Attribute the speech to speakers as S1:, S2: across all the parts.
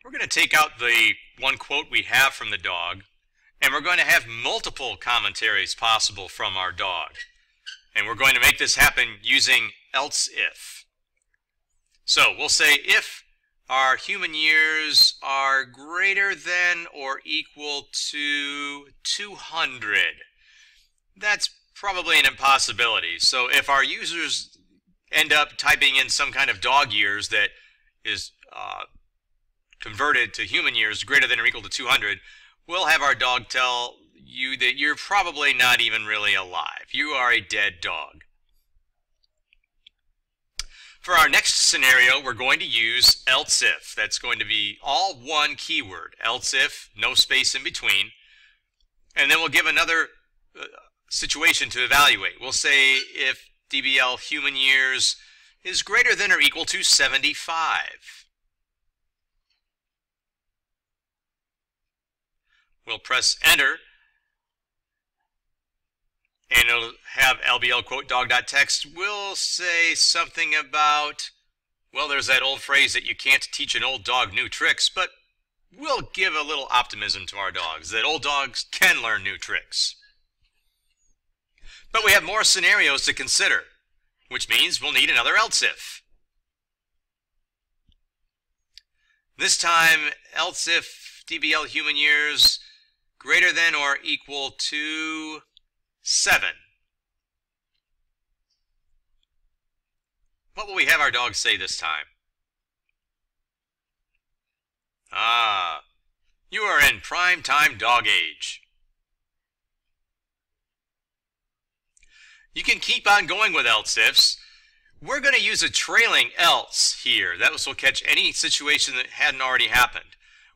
S1: We're going to take out the one quote we have from the dog, and we're going to have multiple commentaries possible from our dog. And we're going to make this happen using else if. So we'll say if our human years are greater than or equal to 200. That's probably an impossibility. So if our users end up typing in some kind of dog years that is converted to human years greater than or equal to 200, we'll have our dog tell you that you're probably not even really alive. You are a dead dog. For our next scenario, we're going to use else if. That's going to be all one keyword, else if, no space in between. And then we'll give another situation to evaluate. We'll say if DBL human years is greater than or equal to 75. We'll press enter, and it'll have LBL quote dog.text. We'll say something about, well, there's that old phrase that you can't teach an old dog new tricks, but we'll give a little optimism to our dogs that old dogs can learn new tricks. But we have more scenarios to consider, which means we'll need another else if. This time, else if DBL human years greater than or equal to 7. What will we have our dog say this time? Ah, you are in prime time dog age. You can keep on going with else ifs. We're going to use a trailing else here. That will catch any situation that hadn't already happened.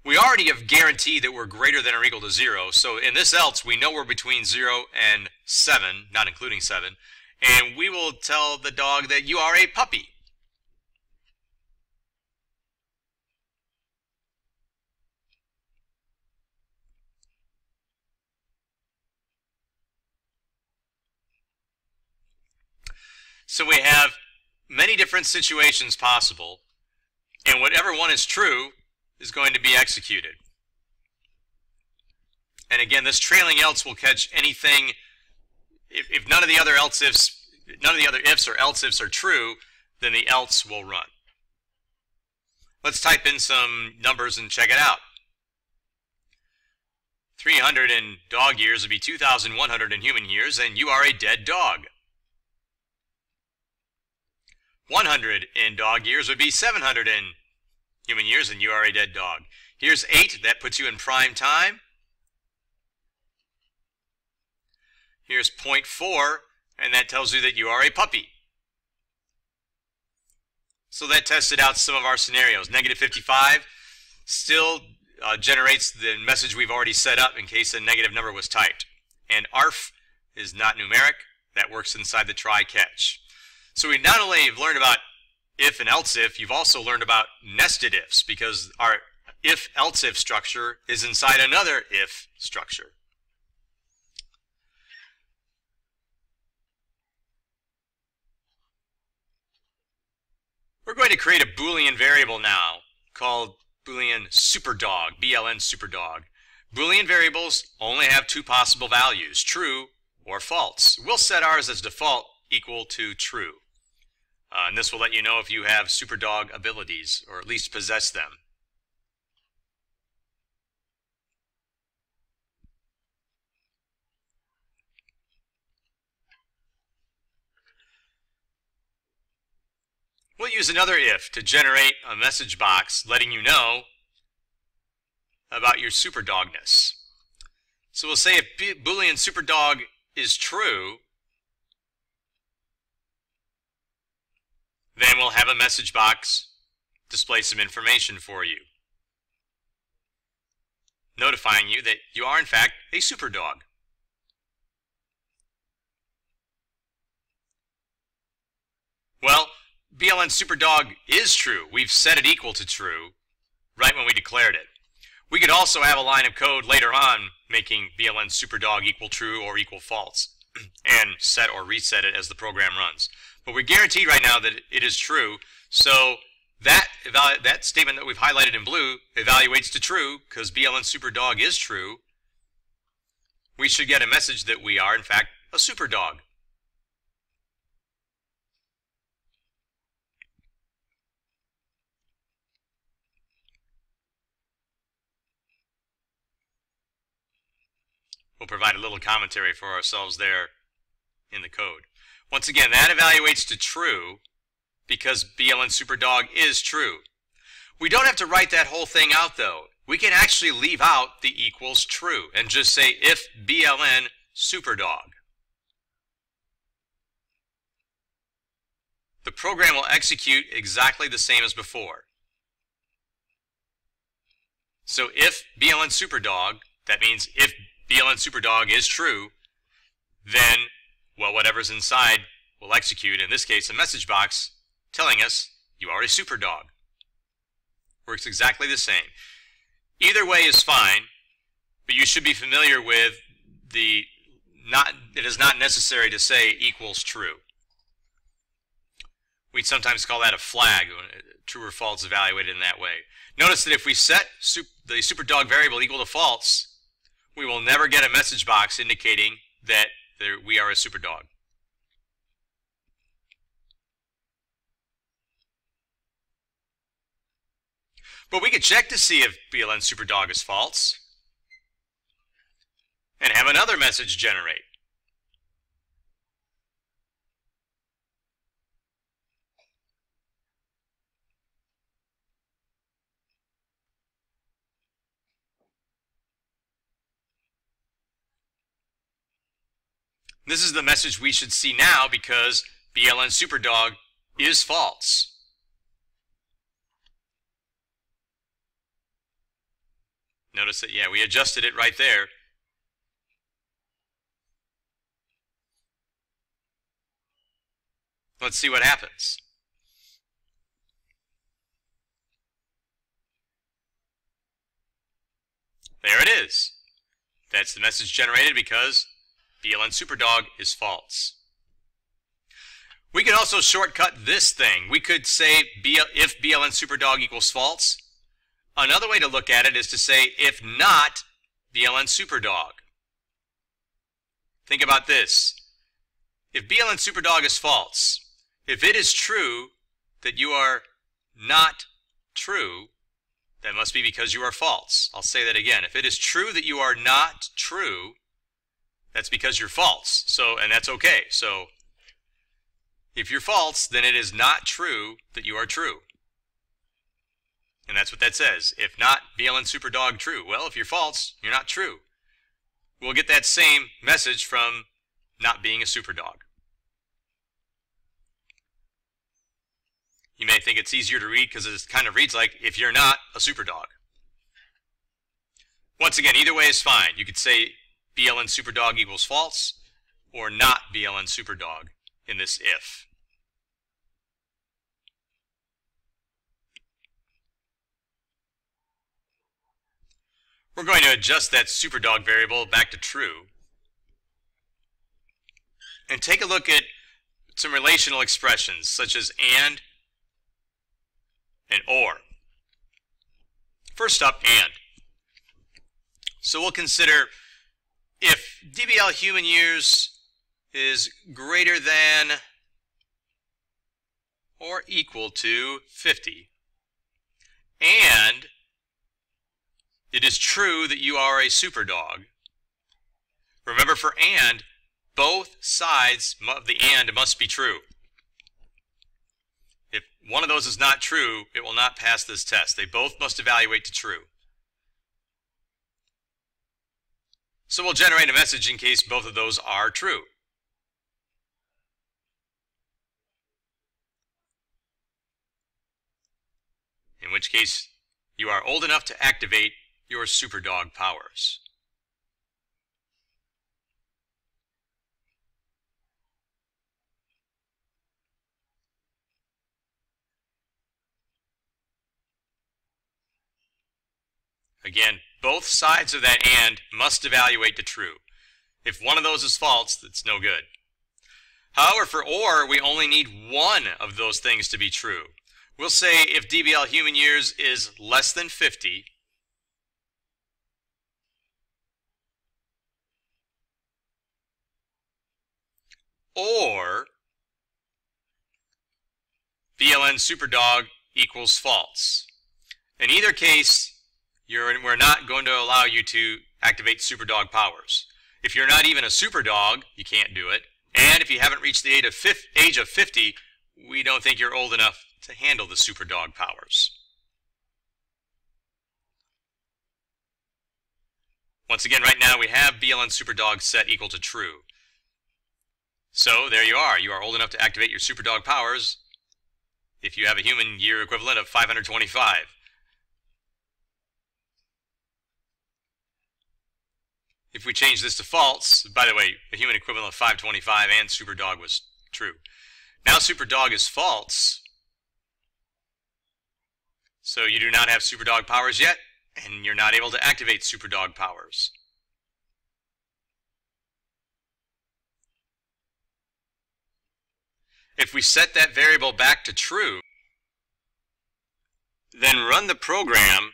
S1: We already have guaranteed that we're greater than or equal to 0. So in this else, we know we're between 0 and 7, not including 7. And we will tell the dog that you are a puppy. So we have many different situations possible, and whatever one is true is going to be executed. And again, this trailing else will catch anything. If none of the other else ifs, none of the other ifs or else ifs are true, then the else will run. Let's type in some numbers and check it out. 300 in dog years would be 2,100 in human years, and you are a dead dog. 100 in dog years would be 700 in human years, and you are a dead dog. Here's 8. That puts you in prime time. Here's 0.4, and that tells you that you are a puppy. So that tested out some of our scenarios. Negative 55 still generates the message we've already set up in case a negative number was typed. And ARF is not numeric. That works inside the try-catch. So we not only have learned about if and else if, you've also learned about nested ifs, because our if-else if structure is inside another if structure. We're going to create a Boolean variable now called Boolean superdog, BLN superdog. Boolean variables only have two possible values, true or false. We'll set ours as default equal to true. And this will let you know if you have superdog abilities, or at least possess them. We'll use another if to generate a message box letting you know about your superdogness. So we'll say if Boolean superdog is true, then we'll have a message box display some information for you, notifying you that you are in fact a superdog. Well, BLN superdog is true. We've set it equal to true right when we declared it. We could also have a line of code later on making BLN superdog equal true or equal false and set or reset it as the program runs. But we're guaranteed right now that it is true, so that statement that we've highlighted in blue evaluates to true because BLN superdog is true. We should get a message that we are, in fact, a superdog. We'll provide a little commentary for ourselves there in the code. Once again, that evaluates to true because BLN superdog is true. We don't have to write that whole thing out though. We can actually leave out the equals true and just say if BLN superdog. The program will execute exactly the same as before. So if BLN superdog, that means if BLN superdog is true, then, well, whatever's inside will execute, in this case, a message box telling us you are a superdog. Works exactly the same. Either way is fine, but you should be familiar with it is not necessary to say equals true. We'd sometimes call that a flag, true or false evaluated in that way. Notice that if we set the superdog variable equal to false, we will never get a message box indicating that we are a superdog. But we could check to see if BLN superdog is false and have another message generate. This is the message we should see now because BLN superdog is false. Notice that, yeah, we adjusted it right there. Let's see what happens. There it is. That's the message generated because BLN superdog is false. We could also shortcut this thing. We could say if BLN superdog equals false. Another way to look at it is to say if not BLN superdog. Think about this. If BLN superdog is false, if it is true that you are not true, that must be because you are false. I'll say that again. If it is true that you are not true, that's because you're false. And that's okay. So if you're false, then it is not true that you are true. And that's what that says. If not BLN superdog true. Well, if you're false, you're not true. We'll get that same message from not being a superdog. You may think it's easier to read because it kind of reads like if you're not a superdog. Once again, either way is fine. You could say BLN superdog equals false or not BLN superdog in this if. We're going to adjust that superdog variable back to true and take a look at some relational expressions such as and or. First up, and. So we'll consider if DBL human years is greater than or equal to 50, and it is true that you are a superdog. Remember, for and, both sides of the and must be true. If one of those is not true, it will not pass this test. They both must evaluate to true. So we'll generate a message in case both of those are true. In which case, you are old enough to activate your superdog powers. Again, both sides of that and must evaluate to true. If one of those is false, that's no good. However, for or, we only need one of those things to be true. We'll say if DBL human years is less than 50, or VLN superdog equals false. In either case, we're not going to allow you to activate superdog powers. If you're not even a superdog, you can't do it. And if you haven't reached the age of 50, we don't think you're old enough to handle the superdog powers. Once again, right now we have VLN superdog set equal to true. So there you are. You are old enough to activate your superdog powers if you have a human year equivalent of 525. If we change this to false, by the way, a human equivalent of 525 and superdog was true. Now superdog is false, so you do not have superdog powers yet, and you're not able to activate superdog powers. If we set that variable back to true, then run the program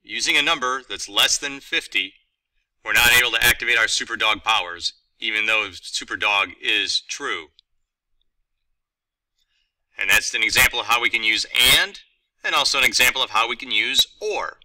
S1: using a number that's less than 50, we're not able to activate our superdog powers, even though superdog is true. And that's an example of how we can use and also an example of how we can use or.